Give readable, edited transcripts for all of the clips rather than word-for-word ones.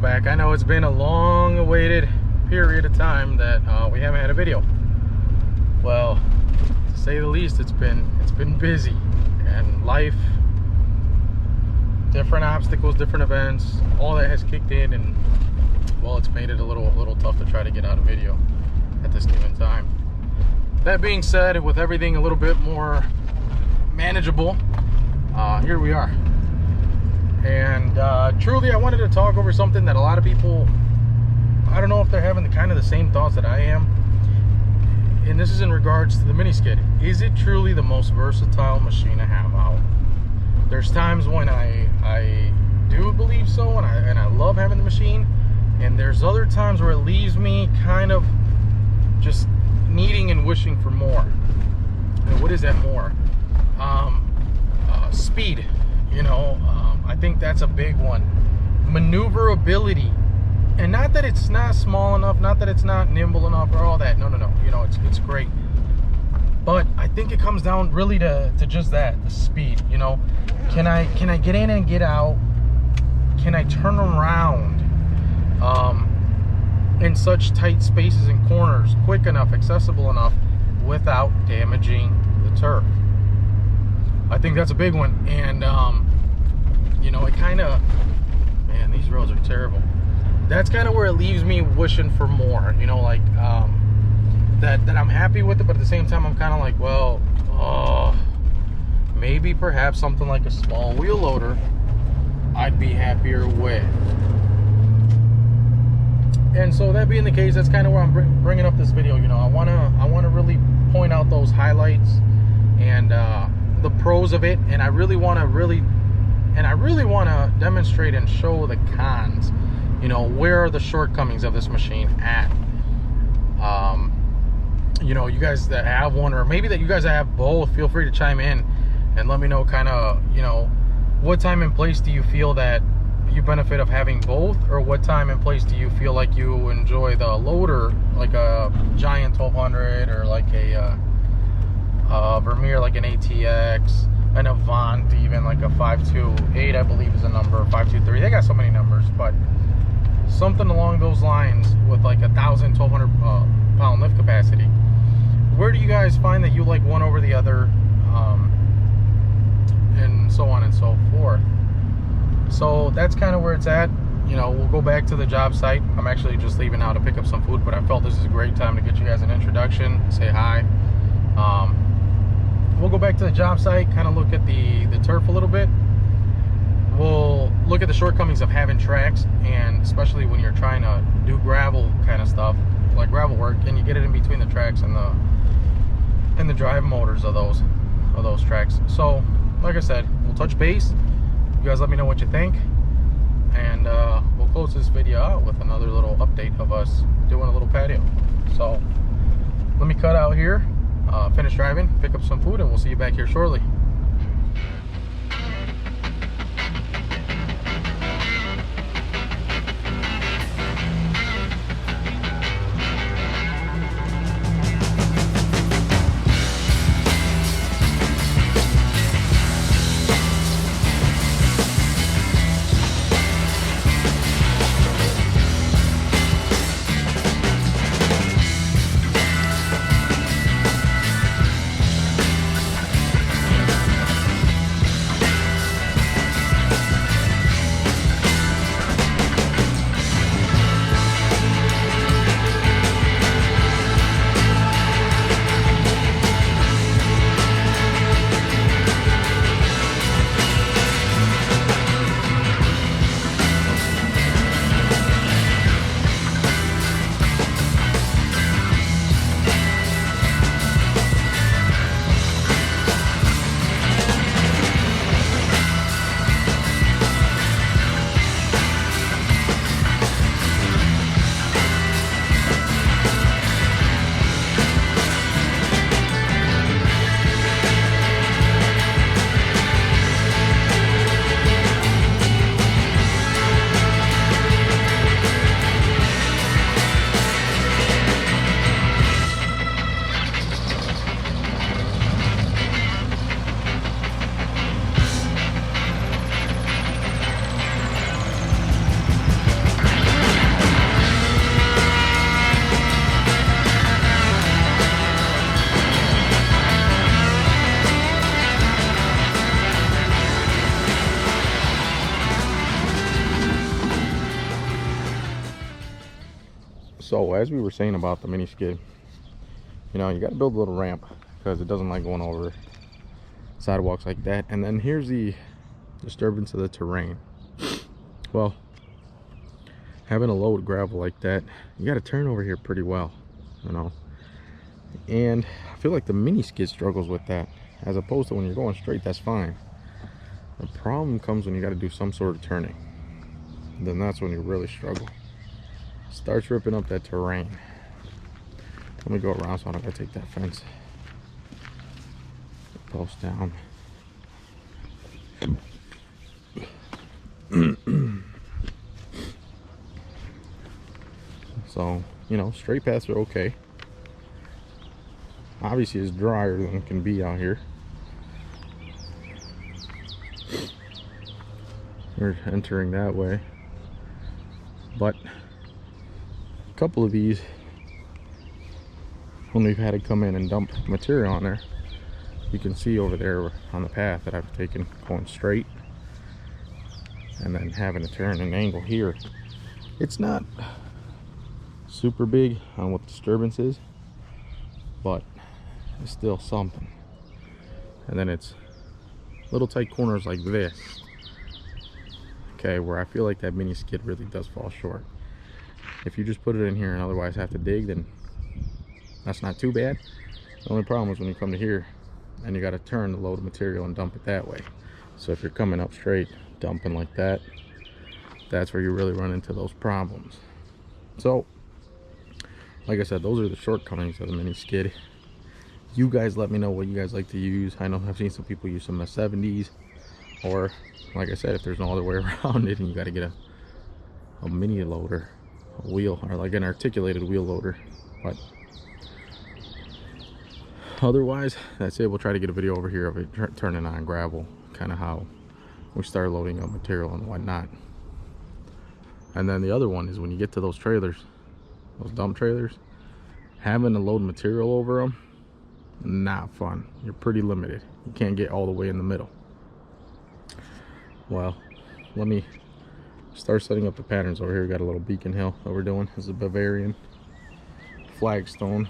welcome back. I know it's been a long awaited period of time that we haven't had a video. Well, to say the least, it's been busy, and life, different obstacles, different events, all that has kicked in, and well, it's made it a little tough to try to get out a video at this given time. That being said, with everything a little bit more manageable, here we are. And truly, I wanted to talk over something that a lot of people, I don't know if they're having the same thoughts that I am. And this is in regards to the mini skid. Is it truly the most versatile machine I have out? There's times when I do believe so, and I love having the machine. And there's other times where it leaves me kind of just needing and wishing for more. And what is that more? Speed. I think that's a big one. Maneuverability. And not that it's not small enough, not that it's not nimble enough or all that. No. It's great. But I think it comes down really to just that, the speed. Can I get in and get out? Can I turn around in such tight spaces and corners quick enough, accessible enough, without damaging the turf? I think that's a big one. And it kind of, man, these roads are terrible. That's kind of where it leaves me wishing for more. That I'm happy with it, but at the same time I'm kind of like, well, maybe perhaps something like a small wheel loader I'd be happier with. And so that being the case, that's kind of where I'm bringing up this video. I want to really point out those highlights and the pros of it, and I really want to demonstrate and show the cons. Where are the shortcomings of this machine at? You guys that have one, or maybe that you guys that have both, feel free to chime in and let me know what time and place do you feel that you benefit of having both, or what time and place do you feel like you enjoy the loader, like a Giant 1200, or like a Vermeer, like an ATX, an Avant, even like a 528, I believe is a number, 523. They got so many numbers, but something along those lines with like 1,200 pound lift capacity. Where do you guys find that you like one over the other, and so on and so forth? So that's kind of where it's at. We'll go back to the job site. I'm actually just leaving now to pick up some food, but I felt this is a great time to get you guys an introduction, say hi. We'll go back to the job site, kind of look at the turf a little bit. We'll look at the shortcomings of having tracks, and especially when you're trying to do gravel kind of stuff, like gravel work, and you get it in between the tracks and the drive motors of those tracks. So, like I said, we'll touch base. You guys let me know what you think, and we'll close this video out with another little update of us doing a little patio. So, let me cut out here, finish driving, pick up some food, and we'll see you back here shortly. So as we were saying about the mini skid, you know, you got to build a little ramp because it doesn't like going over sidewalks like that. And then here's the disturbance of the terrain. Well, having a load gravel like that, you got to turn over here pretty well, you know. And I feel like the mini skid struggles with that, as opposed to when you're going straight, that's fine. The problem comes when you got to do some sort of turning. Then that's when you really struggle. Starts ripping up that terrain. Let me go around so I don't gotta take that fence post down. So, you know, straight paths are okay. Obviously it's drier than it can be out here. We're entering that way, but a couple of these, when we've had to come in and dump material on there, you can see over there on the path that I've taken going straight and then having to turn an angle here. It's not super big on what the disturbance is, but it's still something. And then it's little tight corners like this, okay, where I feel like that mini skid really does fall short. If you just put it in here and otherwise have to dig, then that's not too bad. The only problem is when you come to here and you got to turn the load of material and dump it that way. So if you're coming up straight, dumping like that, that's where you really run into those problems. So, like I said, those are the shortcomings of the mini skid. You guys let me know what you guys like to use. I know I've seen some people use some of the 70s, or like I said, if there's no other way around it and you got to get a mini loader, a wheel, or like an articulated wheel loader. But otherwise, that's it. We'll try to get a video over here of it turning on gravel, kind of how we start loading up material and whatnot. And then the other one is when you get to those trailers, those dump trailers, having to load material over them, not fun. You're pretty limited. You can't get all the way in the middle. Well, let me start setting up the patterns over here. We got a little Beacon Hill that we're doing. This is a Bavarian flagstone.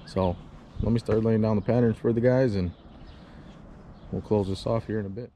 So let me start laying down the patterns for the guys and we'll close this off here in a bit.